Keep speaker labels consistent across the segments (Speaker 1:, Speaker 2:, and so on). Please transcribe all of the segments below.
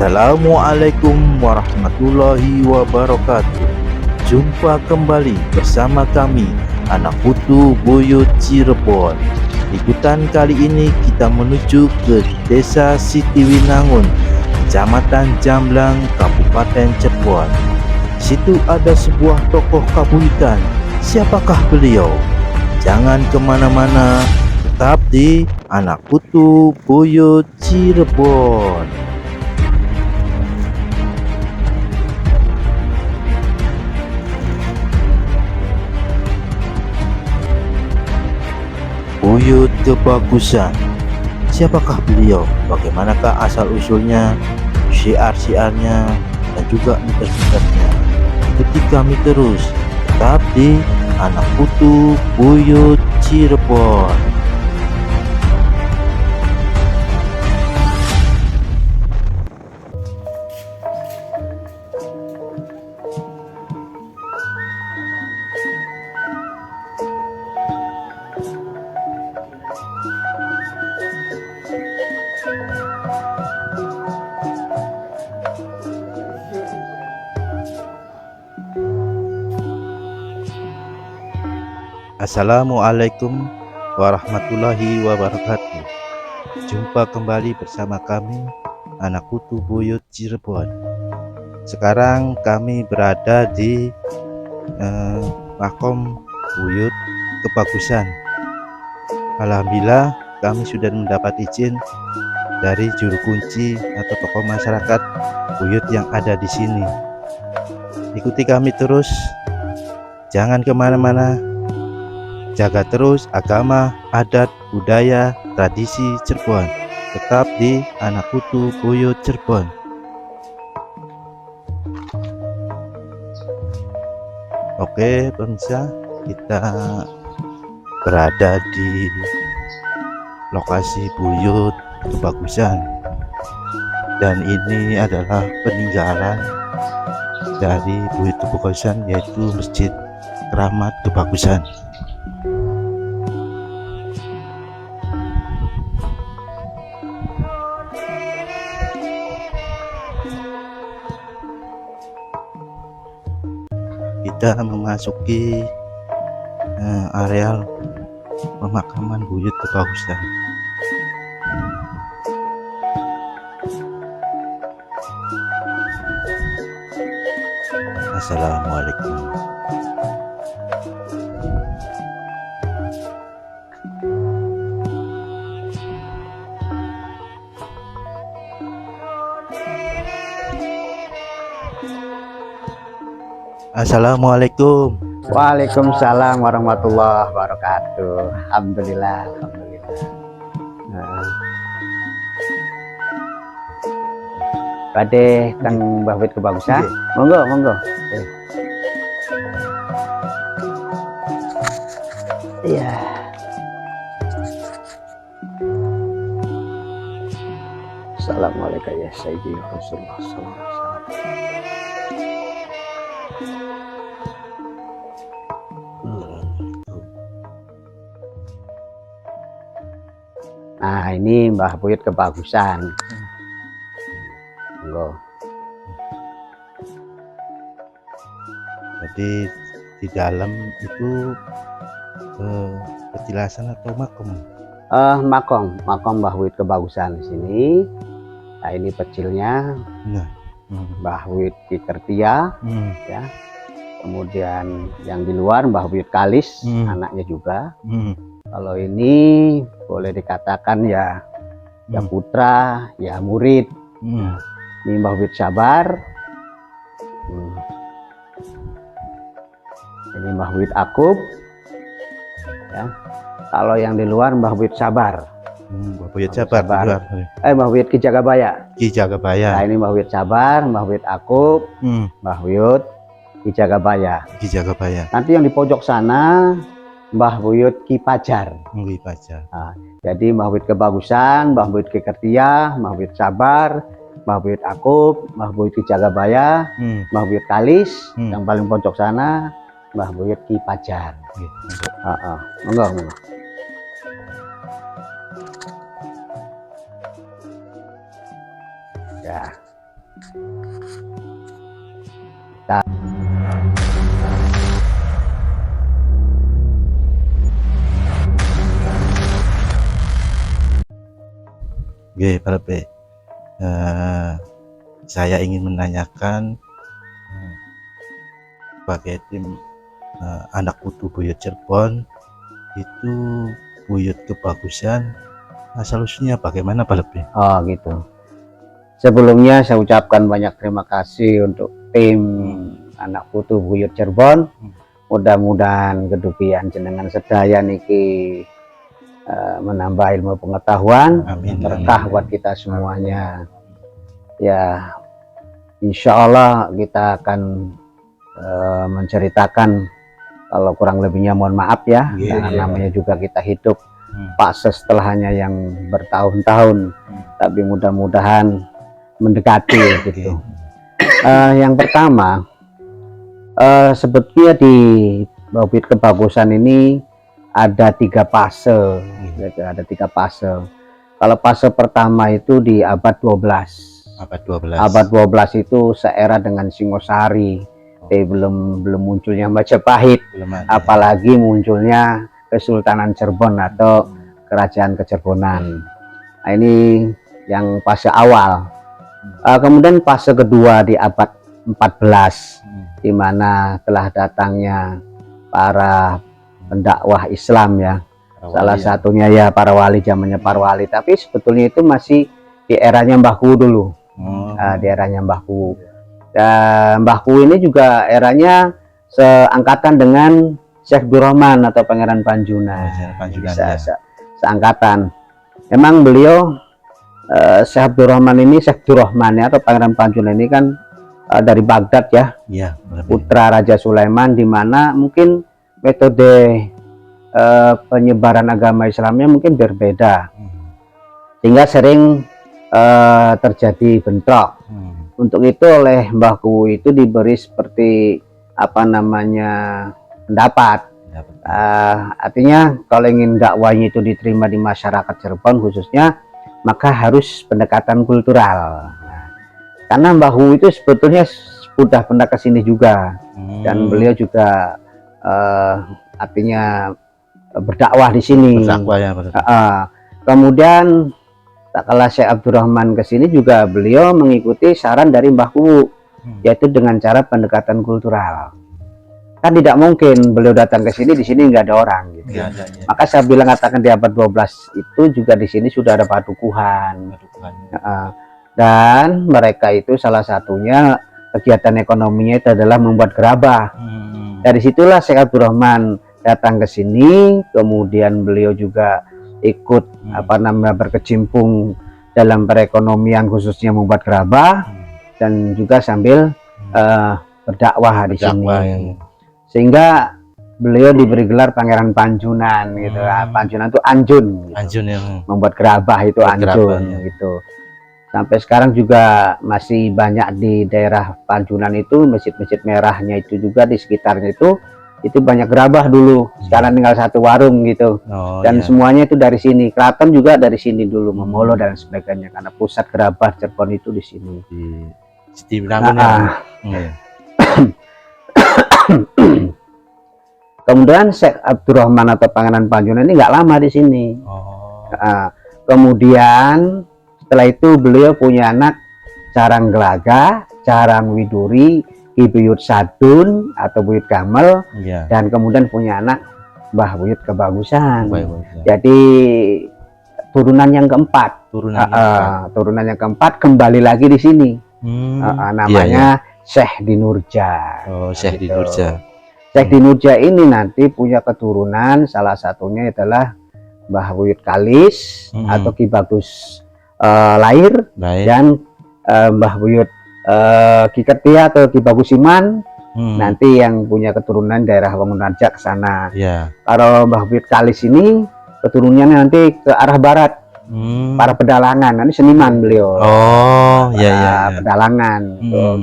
Speaker 1: Assalamualaikum warahmatullahi wabarakatuh. Jumpa kembali bersama kami, Anak Putu Buyut Cirebon. Liputan kali ini kita menuju ke Desa Sitiwinangun, Kecamatan Jamblang, Kabupaten Cirebon. Situ ada sebuah tokoh kabuyutan. Siapakah beliau? Jangan kemana-mana, tetap di Anak Putu Buyut Cirebon. Buyut Kebagusan. Siapakah beliau? Bagaimanakah asal-usulnya, syiar-syiarnya, dan juga mitos-mitosnya? Ikuti kami terus, tetap di Anak Putu Buyut Cirebon. Assalamualaikum warahmatullahi wabarakatuh. Jumpa kembali bersama kami, Anak Putu Buyut Cirebon. Sekarang kami berada di Makom Buyut Kebagusan. Alhamdulillah kami sudah mendapat izin dari juru kunci atau tokoh masyarakat Buyut yang ada di sini. Ikuti kami terus, jangan kemana-mana. Jaga terus agama, adat, budaya, tradisi Cirebon. Tetap di Anak Putu Buyut Cirebon. Oke pemirsa, kita berada di lokasi Buyut Kebagusan. Dan ini adalah peninggalan dari Buyut Kebagusan, yaitu Masjid Keramat Kebagusan. Kita memasuki areal pemakaman Buyut Kebagusan. Assalamualaikum. Assalamualaikum.
Speaker 2: Waalaikumsalam warahmatullahi wabarakatuh. Alhamdulillah, alhamdulillah. Pada Kang Mbah Buyut Kebagusan, monggo, monggo. Iya. Assalamualaikum ya Sayyidi Rasulullah sallallahu alaihi wasallam. Nah, ini Mbah Buyut Kebagusan. Monggo.
Speaker 1: Jadi di dalam itu petilasan atau makom?
Speaker 2: Makom Mbah Buyut Kebagusan di sini. Nah, ini pecilnya.
Speaker 1: Nah,
Speaker 2: Mbah Buyut Ki Kertia, ya. Kemudian yang di luar Mbah Buyut Kalis, anaknya juga. Kalau ini boleh dikatakan ya putra, ya murid. Ini Mbah Buyut Sabar. Ini Mbah Buyut Akub. Ya. Kalau yang di luar Mbah Buyut Sabar.
Speaker 1: Mbah Buyut Sabar.
Speaker 2: Mbah Buyut Ki Jagabaya.
Speaker 1: Ki Jagabaya.
Speaker 2: Nah, ini Mbah Buyut Sabar, Mbah Buyut Akub, Mbah Buyut Ki Jagabaya.
Speaker 1: Ki Jagabaya.
Speaker 2: Nanti yang di pojok sana Mbah Buyut Ki Pajar.
Speaker 1: Ki Pajar.
Speaker 2: Nah, jadi Mbah Buyut Kebagusan, Mbah Buyut Ki Kertia, Mbah Buyut Sabar, Mbah Buyut Akub, Mbah Buyut Ki Jagabaya, Mbah Buyut Kalis, yang paling pojok sana Mbah Buyut Ki Pajar. Monggo, monggo. Ya. kita.
Speaker 1: Oke, Pak Lepe. Saya ingin menanyakan sebagai tim anak putu Buyut Cirebon itu buyut kebagusan asal usulnya bagaimana, Pak Lepe?
Speaker 2: Oh gitu. Sebelumnya saya ucapkan banyak terima kasih untuk tim anak putu Buyut Cirebon. Mudah-mudahan kedupian jenengan sedaya niki menambah ilmu pengetahuan,
Speaker 1: Amin.
Speaker 2: berkah buat kita semuanya. Ya, insya Allah kita akan menceritakan, kalau kurang lebihnya mohon maaf ya, karena namanya juga kita hidup fase setelahnya yang bertahun-tahun, tapi mudah-mudahan mendekati gitu. Yang pertama, sebetulnya di buyut kebagusan ini ada 3 fase, ada 3 fase. Kalau fase pertama itu di abad 12. Abad 12 itu seera dengan Singosari. Belum munculnya Majapahit, apalagi munculnya Kesultanan Cirebon atau Kerajaan Kecerbonan. Nah, ini yang fase awal. Kemudian fase kedua di abad 14, di mana telah datangnya para pendakwah Islam ya. Salah satunya ya para wali, zamannya para wali, tapi sebetulnya itu masih di eranya Mbahku dulu. Di eranya Mbahku. Dan Mbahku ini juga eranya seangkatan dengan Syekh Abdurrahman atau Pangeran Panjunan. Seangkatan. Memang beliau Syekh Abdurrahman ini, Syekh Abdurrahman ya, atau Pangeran Panjunan ini kan dari Baghdad ya. Putra Raja Sulaiman, di mana mungkin metode penyebaran agama Islamnya mungkin berbeda, sehingga sering terjadi bentrok. Untuk itu oleh Mbahku itu diberi seperti apa namanya pendapat. Artinya kalau ingin dakwahnya itu diterima di masyarakat Cirebon khususnya, maka harus pendekatan kultural. Karena Mbahku itu sebetulnya sudah pernah ke sini juga, dan beliau juga artinya berdakwah di sini. Kemudian kala Syekh Abdurrahman ke sini juga beliau mengikuti saran dari Mbahku, yaitu dengan cara pendekatan kultural. Kan tidak mungkin beliau datang ke sini, di sini nggak ada orang gitu. Maka saya bilang, katakan di abad 12 itu juga di sini sudah ada padukuhan. Dan mereka itu salah satunya kegiatan ekonominya itu adalah membuat gerabah. Dari situlah Syekh Abdurrahman datang ke sini, kemudian beliau juga ikut berkecimpung dalam perekonomian khususnya membuat gerabah, dan juga sambil berdakwah di sini. Sehingga beliau diberi gelar Pangeran Panjunan gitu. Panjunan itu Anjun gitu.
Speaker 1: Anjun yang
Speaker 2: membuat gerabah itu Anjun gitu. Sampai sekarang juga masih banyak di daerah Panjunan itu masjid-masjid merahnya itu juga di sekitarnya itu banyak gerabah dulu. Sekarang tinggal 1 warung gitu. Dan semuanya itu dari sini. Keraton juga dari sini dulu, Memolo dan sebagainya, karena pusat gerabah Cirebon itu di sini.
Speaker 1: Di
Speaker 2: Kemudian Syekh Abdurrahman atau Pangeran Panjunan ini nggak lama di sini. Kemudian setelah itu beliau punya anak Carang Gelaga, Carang Widuri, Ki Buyut Sadun atau Buyut Gamal, dan kemudian punya anak Mbah Buyut Kebagusan. Jadi turunan yang keempat. Turunan yang keempat kembali lagi di sini. Namanya Syekh Dinurja.
Speaker 1: Syekh Dinurja.
Speaker 2: Syekh Dinurja ini nanti punya keturunan, salah satunya adalah Mbah Buyut Kalis atau Ki Bagus Lahir, dan Mbah Buyut Ki Kertia atau Ki Bagus Iman. Nanti yang punya keturunan daerah Wangunarja ke sana. Kalau Mbah Buyut Kalis ini keturunannya nanti ke arah barat, para pedalangan, nanti seniman beliau. Pedalangan,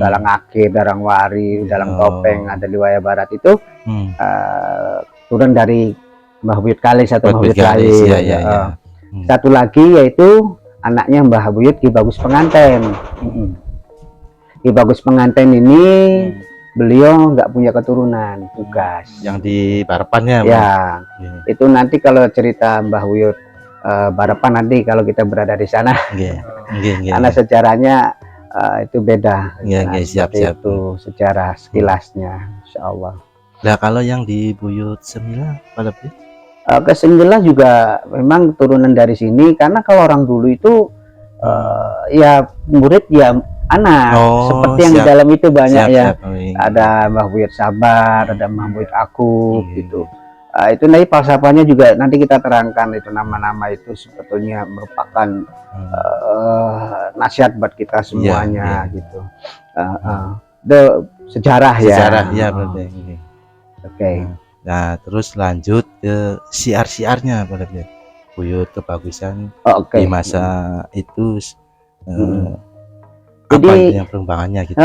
Speaker 2: dalang akhir, dalang wari, dalang topeng, ada di wilayah barat itu turun dari Mbah Buyut Kalis atau Mbah Buyut Kalis. Satu lagi yaitu anaknya Mbah Buyut Ki Bagus Penganten. Ki Bagus Penganten ini beliau nggak punya keturunan, tugas.
Speaker 1: Yang di Barapannya.
Speaker 2: Ya, itu nanti kalau cerita Mbah Wiyut Barapan nanti kalau kita berada di sana. Karena sejarahnya itu beda.
Speaker 1: Siap.
Speaker 2: Itu sejarah sekilasnya, insya Allah.
Speaker 1: Nah, kalau yang di Buyut Semila, Pak Lebih?
Speaker 2: Ke Semila juga memang turunan dari sini, karena kalau orang dulu itu ya murid ya anak, seperti yang di dalam itu banyak ada Mbah Wiyut Sabar, ada Mbah Wiyut Aku gitu. Itu nanti falsafahnya juga nanti kita terangkan, itu nama-nama itu sebetulnya merupakan nasihat buat kita semuanya gitu. Sejarah ya
Speaker 1: berarti.
Speaker 2: Oke.
Speaker 1: Nah, terus lanjut ke siar-siarnya Pak Lebih. Buyut kebagusan di masa itu apa yang perkembangannya gitu.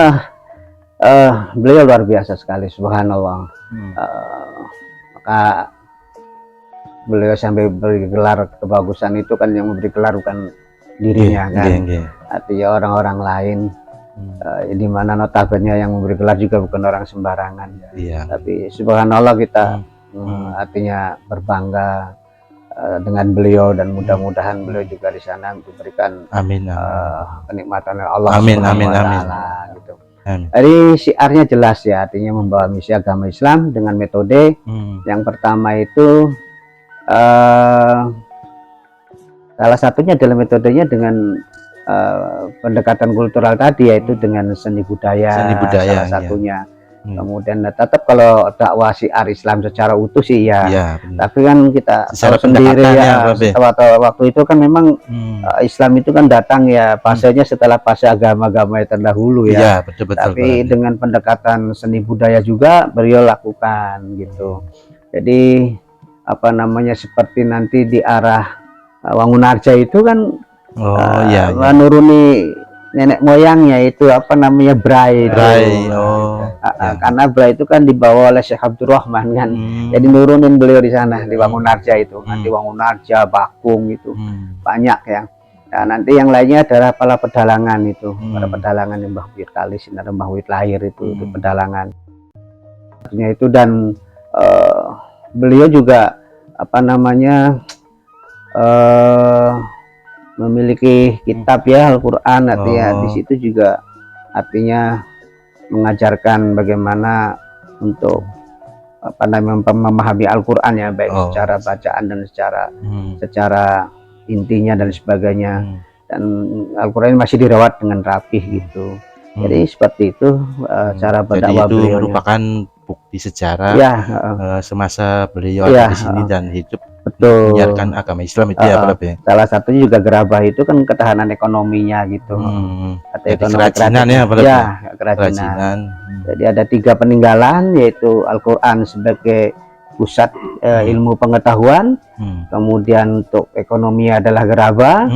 Speaker 2: Beliau luar biasa sekali, subhanallah. Maka beliau sampai beri gelar kebagusan itu kan, yang memberi gelar bukan dirinya kan. Artinya orang-orang lain, di mana notabene yang memberi gelar juga bukan orang sembarangan. Tapi subhanallah kita artinya berbangga dengan beliau, dan mudah-mudahan beliau juga di sana diberikan kenikmatan Allah Subhanahu wa Ta'ala gitu. Jadi syiarnya jelas ya, artinya membawa misi agama Islam dengan metode yang pertama itu salah satunya adalah metodenya dengan pendekatan kultural tadi, yaitu dengan seni budaya salah satunya. Kemudian tetap kalau dakwah syiar Islam secara utuh sih ya, tapi kan kita tahu sendiri ya, waktu itu kan memang Islam itu kan datang ya fasenya setelah fase agama-agama yang terdahulu ya.
Speaker 1: Betul,
Speaker 2: tapi dengan pendekatan seni budaya juga beliau lakukan gitu. Jadi apa namanya, seperti nanti di arah Wangunarja itu kan menuruni nenek moyangnya itu apa namanya, Brai. Karena Brai itu kan dibawa oleh Syekh Abdurrahman kan. Jadi nurunin beliau di sana di Wangunarja itu. Nanti Wangunarja, Bakung itu banyak ya. Nah, nanti yang lainnya adalah para pedalangan itu, para pedalangan yang Mbah Wiyut Kalis, ada Mbah Wiyut Lahir itu pedalangan. Artinya itu, dan beliau juga apa namanya memiliki kitab ya Al-Quran, artinya di situ juga artinya mengajarkan bagaimana untuk apa namanya memahami Al-Quran ya, baik secara bacaan dan secara intinya dan sebagainya. Dan Al-Quran masih dirawat dengan rapih gitu. Jadi seperti itu cara berdakwah beliau.
Speaker 1: Merupakan bukti sejarah semasa beliau ada di sini dan hidup menyiarkan agama Islam itu ya Pak Lebih.
Speaker 2: Salah satunya juga gerabah itu kan ketahanan ekonominya gitu.
Speaker 1: Atau kerajinan ya Pak Lebih.
Speaker 2: Kerajinan. Jadi ada 3 peninggalan, yaitu Al-Quran sebagai pusat ilmu pengetahuan, kemudian untuk ekonomi adalah gerabah,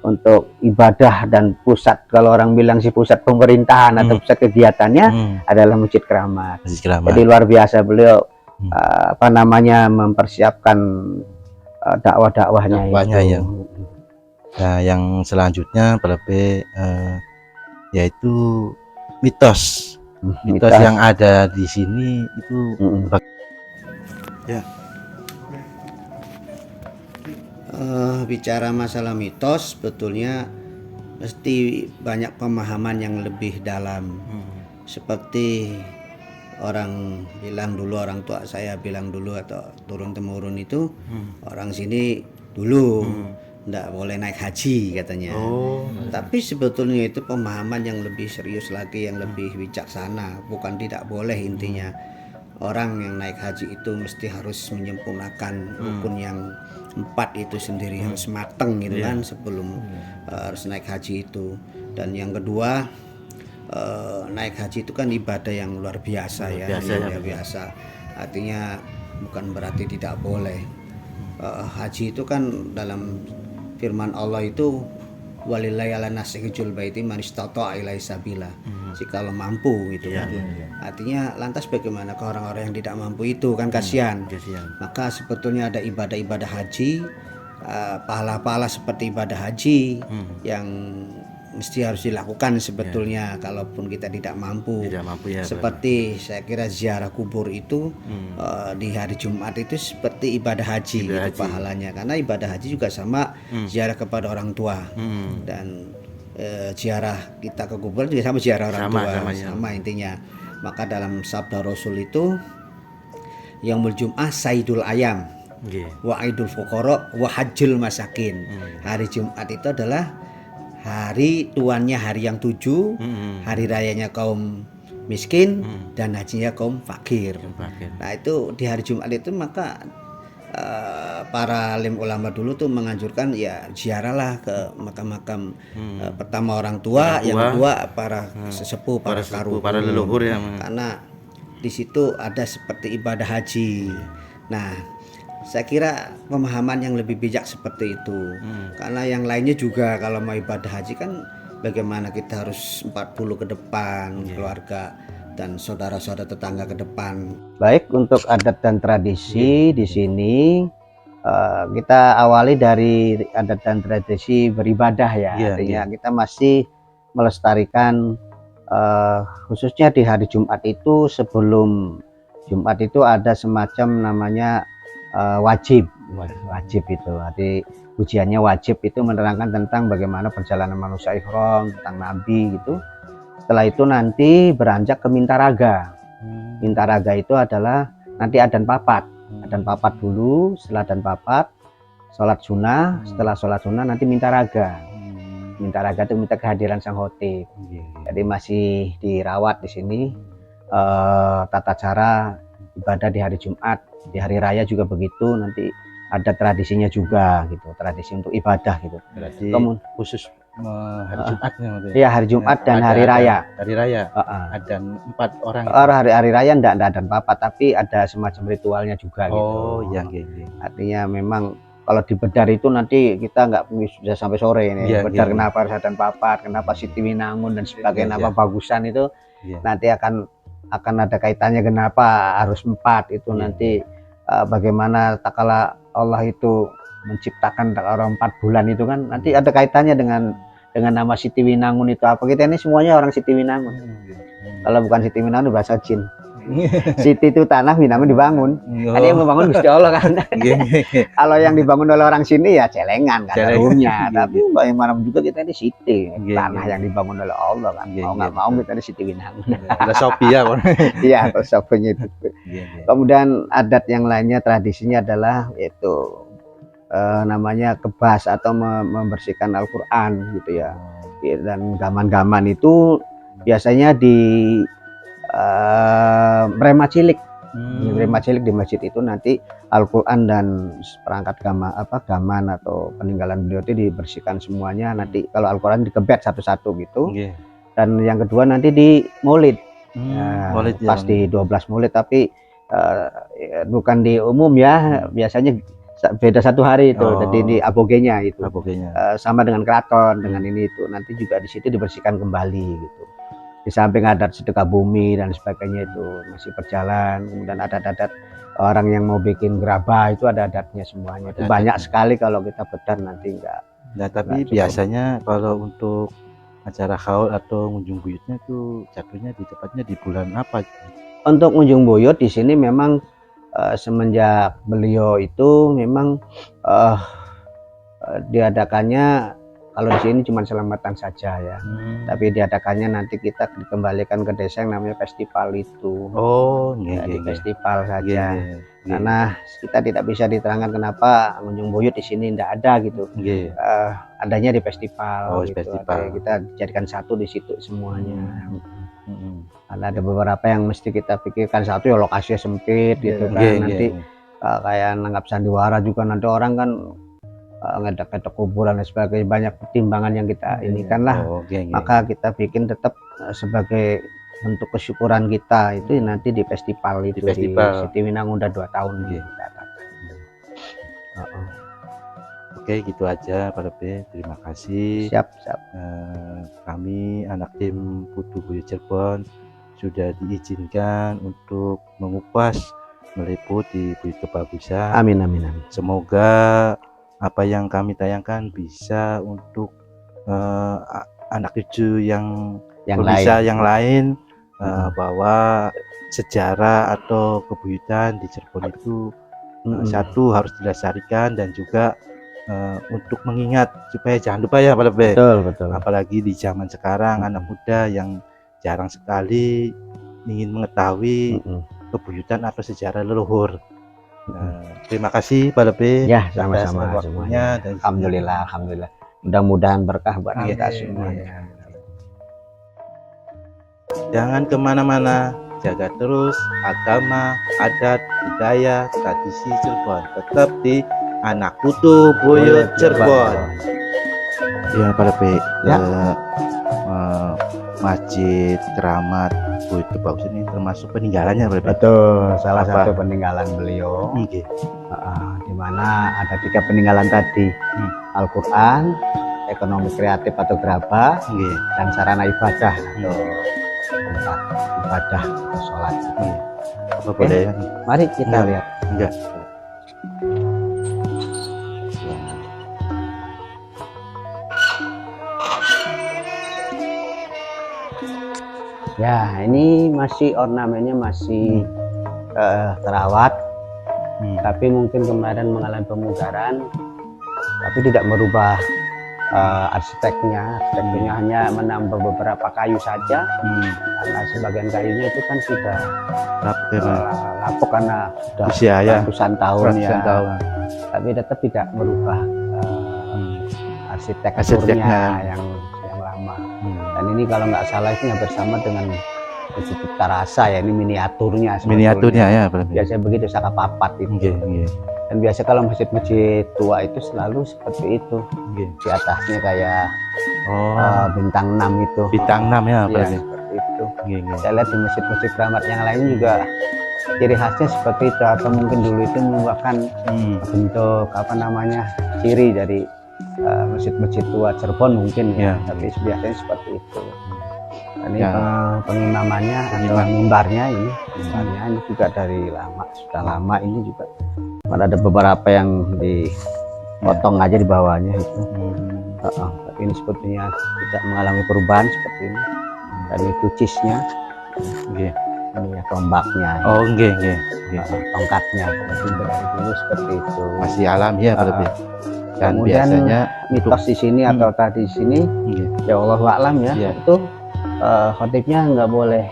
Speaker 2: untuk ibadah dan pusat, kalau orang bilang sih pusat pemerintahan atau pusat kegiatannya adalah Masjid Keramat. Jadi luar biasa beliau apa namanya mempersiapkan dakwah-dakwahnya itu.
Speaker 1: Nah, yang selanjutnya Pak Lebih yaitu mitos yang ada di sini itu
Speaker 3: bicara masalah mitos, sebetulnya mesti banyak pemahaman yang lebih dalam. Seperti orang bilang dulu, orang tua saya bilang dulu atau turun temurun itu, orang sini dulu nggak boleh naik haji katanya. Tapi sebetulnya itu pemahaman yang lebih serius lagi, yang lebih bijaksana. Bukan tidak boleh, intinya orang yang naik haji itu mesti harus menyempurnakan rukun yang 4 itu sendiri, harus mateng gitu kan sebelum harus naik haji itu. Dan yang kedua, naik haji itu kan ibadah yang luar biasa luar biasa. Artinya bukan berarti tidak boleh. Haji itu kan dalam firman Allah itu walillahi ala nasi hijjul baiti man istata'a ilaihi sabila. Jikalau mampu gitu kan. Artinya lantas bagaimana ke orang-orang yang tidak mampu itu kan kasihan. Maka sebetulnya ada ibadah-ibadah haji, pahala-pahala seperti ibadah haji yang mesti harus dilakukan sebetulnya kalaupun kita tidak mampu.
Speaker 1: Tidak mampu ya.
Speaker 3: Seperti saya kira ziarah kubur itu di hari Jumat itu seperti ibadah haji,
Speaker 1: Ibadah
Speaker 3: gitu
Speaker 1: haji.
Speaker 3: pahalanya. Karena ibadah haji juga sama ziarah kepada orang tua dan ziarah kita ke kuburan juga sama ziarah orang tua, sama intinya. Maka dalam sabda Rasul itu Yaumul Jum'ah Saidul Ayam, wa Aidul Fuqara wa Hajjul Masakin. Hari Jumat itu adalah hari tuannya hari yang 7, hari rayanya kaum miskin dan hajinya kaum fakir. Nah itu di hari Jumat itu maka para alim ulama dulu tuh menganjurkan ya ziarahlah ke makam-makam pertama orang tua, yang kedua para sesepuh, para karuhun,
Speaker 1: para leluhur ya.
Speaker 3: karena di situ ada seperti ibadah haji. Nah, saya kira pemahaman yang lebih bijak seperti itu. Karena yang lainnya juga kalau mau ibadah haji kan bagaimana kita harus 40 ke depan, keluarga dan saudara-saudara tetangga ke depan.
Speaker 2: Baik, untuk adat dan tradisi di sini kita awali dari adat dan tradisi beribadah ya. Artinya kita masih melestarikan khususnya di hari Jumat itu. Sebelum Jumat itu ada semacam namanya wajib itu. Jadi ujiannya wajib itu menerangkan tentang bagaimana perjalanan manusia ihram, tentang Nabi gitu. Setelah itu nanti beranjak ke Mintaraga. Mintaraga itu adalah nanti adan papat. Adan papat dulu, setelah adan papat sholat sunnah, setelah sholat sunnah nanti Mintaraga. Mintaraga itu minta kehadiran sang khotib. Jadi masih dirawat di sini tata cara ibadah di hari Jumat, di hari raya juga begitu. Nanti ada tradisinya juga gitu, tradisi untuk ibadah gitu.
Speaker 1: Berarti khusus hari Jumatnya.
Speaker 2: Iya, hari Jumat dan hari raya.
Speaker 1: Hari raya. Ada 4 orang.
Speaker 2: Hari raya enggak ada papat, tapi ada semacam ritualnya juga gitu.
Speaker 1: Oh iya.
Speaker 2: Artinya memang kalau di Bedar itu nanti kita nggak bisa sampai sore ini. Bedar kenapa harus ada papat, kenapa Siti Winangun dan sebagainya, kenapa bagusan itu nanti akan ada kaitannya kenapa harus 4 itu nanti bagaimana takala Allah itu menciptakan orang 4 bulan itu kan nanti ada kaitannya dengan nama Siti Winangun itu apa. Kita ini semuanya orang Siti Winangun. Kalau bukan Siti Winangun bahasa jin. Siti itu tanah, Winangun dibangun. Ada yang membangun Gusti Allah kan. Kalau yang dibangun oleh orang sini ya celengan kan rumahnya. Tapi bagaimana juga kita ini Siti, tanah yang dibangun oleh Allah kan. Mau nggak mau kita ini Siti Winangun.
Speaker 1: Ada Sophia kan.
Speaker 2: Iya, Sophia itu. Kemudian adat yang lainnya tradisinya adalah yaitu namanya kebas atau membersihkan Al-Quran gitu ya. Dan gaman-gaman itu biasanya di Rema Cilik. Rema Cilik di masjid itu nanti Al-Quran dan perangkat gaman atau peninggalan beliau itu dibersihkan semuanya. Nanti kalau Al-Quran dikebet satu-satu gitu. Dan yang kedua nanti di Maulid. Pas di 12 Maulid, tapi bukan di umum ya, biasanya beda 1 hari itu. Jadi di abogenya itu sama dengan keraton, dengan ini itu nanti juga di situ dibersihkan kembali gitu. Di samping adat sedekah bumi dan sebagainya itu masih berjalan. Kemudian adat-adat orang yang mau bikin gerabah itu ada adatnya semuanya. Itu banyak sekali kalau kita Bedar nanti enggak.
Speaker 1: Nah, tapi biasanya kalau untuk acara haul atau ngunjung buyutnya itu jatuhnya tepatnya di bulan apa?
Speaker 2: Untuk ngunjung buyut di sini memang semenjak beliau itu memang diadakannya kalau di sini cuma selamatan saja ya. Tapi diadakannya nanti kita dikembalikan ke desa yang namanya festival itu. Di festival saja. Karena kita tidak bisa diterangkan kenapa ngunjung buyut di sini tidak ada gitu. Adanya di festival. Gitu. Kita jadikan satu di situ semuanya. Karena ada beberapa yang mesti kita pikirkan, satu ya lokasinya sempit gitu kan. Nanti kayak nanggap sandiwara juga nanti orang kan ngedak-ngedak kuburan dan sebagainya, banyak pertimbangan yang kita inikan lah. Maka kita bikin tetap sebagai bentuk kesyukuran kita itu nanti di festival itu di Siti Winangun udah 2 tahun kita adakan.
Speaker 1: Oke, gitu aja Pak Lebe. Terima kasih.
Speaker 2: Siap.
Speaker 1: Kami anak tim Putu Buyut Cirebon sudah diizinkan untuk mengupas meliput di Buyut Kebagusan.
Speaker 2: Amin.
Speaker 1: Semoga apa yang kami tayangkan bisa untuk anak cucu yang
Speaker 2: yang
Speaker 1: pemirsa
Speaker 2: lain.
Speaker 1: yang lain bahwa sejarah atau kebuyutan di Cirebon itu satu harus dilestarikan, dan juga untuk mengingat supaya jangan lupa ya Pak Lebe.
Speaker 2: Betul.
Speaker 1: Apalagi di zaman sekarang anak muda yang jarang sekali ingin mengetahui kebuyutan atau sejarah leluhur. Terima kasih Pak Lebe.
Speaker 2: Ya,
Speaker 1: atas
Speaker 2: sama-sama
Speaker 1: waktunya.
Speaker 2: semuanya.
Speaker 1: Dan
Speaker 2: Alhamdulillah. Mudah-mudahan berkah buat
Speaker 1: Amin.
Speaker 2: kita semuanya.
Speaker 1: Jangan kemana-mana, jaga terus agama, adat, budaya, tradisi Cirebon. Tetap di Anak Putu Buyut Cirebon. Ya Pak Lebe,
Speaker 2: Ya.
Speaker 1: Masjid Keramat Buyut Kebagus ini termasuk peninggalannya Pak Lebe.
Speaker 2: Betul, salah
Speaker 1: Apa?
Speaker 2: satu peninggalan beliau.
Speaker 1: Oke.
Speaker 2: Di mana ada 3 peninggalan tadi, Al-Quran, ekonomi kreatif atau gerabah,
Speaker 1: Oke.
Speaker 2: dan sarana ibadah atau tempat ibadah atau sholat.
Speaker 1: Apa boleh?
Speaker 2: Mari kita
Speaker 1: Enggak.
Speaker 2: lihat.
Speaker 1: Enggak.
Speaker 2: Ya, ini masih ornamennya masih terawat, tapi mungkin kemarin mengalami pemugaran, tapi tidak merubah arsiteknya. Arsitekturnya hanya menambah beberapa kayu saja, karena sebagian kayunya itu kan sudah lapuk karena sudah
Speaker 1: Usia ya.
Speaker 2: ratusan tahun
Speaker 1: Ratusan
Speaker 2: ya.
Speaker 1: tahun.
Speaker 2: Tapi tetap tidak merubah arsitekturnya yang lama. Dan ini kalau nggak salah ini hampir sama dengan Masjid Cipta Rasa ya, ini miniaturnya.
Speaker 1: Miniaturnya ya Pak Lebe.
Speaker 2: Biasanya begitu, saka papat itu. Dan biasa kalau masjid-masjid tua itu selalu seperti itu. Di atasnya kayak bintang 6 itu.
Speaker 1: Bintang 6 ya Pak
Speaker 2: Ya,
Speaker 1: Lebe.
Speaker 2: seperti itu. Saya lihat di masjid-masjid keramat yang lain juga ciri khasnya seperti itu, atau mungkin dulu itu merupakan bentuk ciri dari masjid-masjid tua Cirebon mungkin ya. Tapi biasanya seperti itu. Ini pengimamannya atau mimbarnya ini juga dari lama, sudah lama. Ini juga ada beberapa yang dipotong aja di bawahnya itu. Tapi ini sepertinya tidak mengalami perubahan seperti ini. Dan itu cisnya, ini ya tombaknya, tongkatnya masih dari dulu seperti itu.
Speaker 1: Masih alami ya Pak Lebe. Dan
Speaker 2: kemudian
Speaker 1: biasanya
Speaker 2: mitos di sini atau tadi di sini, ya Allah alam ya, itu khotibnya nggak boleh,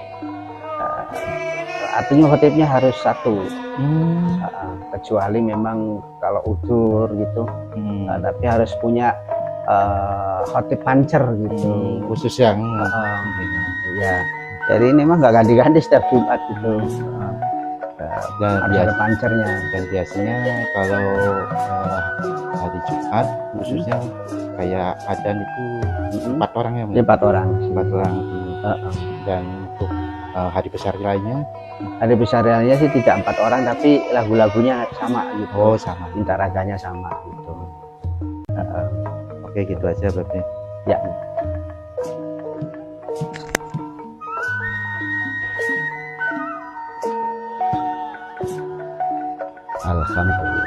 Speaker 2: artinya khotibnya harus satu, kecuali memang kalau udur gitu, tapi harus punya khotib pancer gitu,
Speaker 1: khusus yang
Speaker 2: ya. Jadi ini memang nggak ganti-ganti setiap Jumat gitu.
Speaker 1: dan
Speaker 2: Harus ada pancernya.
Speaker 1: Dan biasanya kalau hari Jumat khususnya kayak adzan itu 4 orang ya.
Speaker 2: 4 orang.
Speaker 1: 4 orang. Dan untuk hari besar lainnya,
Speaker 2: hari besar lainnya sih tidak 4 orang, tapi lagu-lagunya sama gitu.
Speaker 1: Sama.
Speaker 2: Minta raganya sama gitu.
Speaker 1: Oke, gitu aja berarti.
Speaker 2: Ya. Alhamdulillah.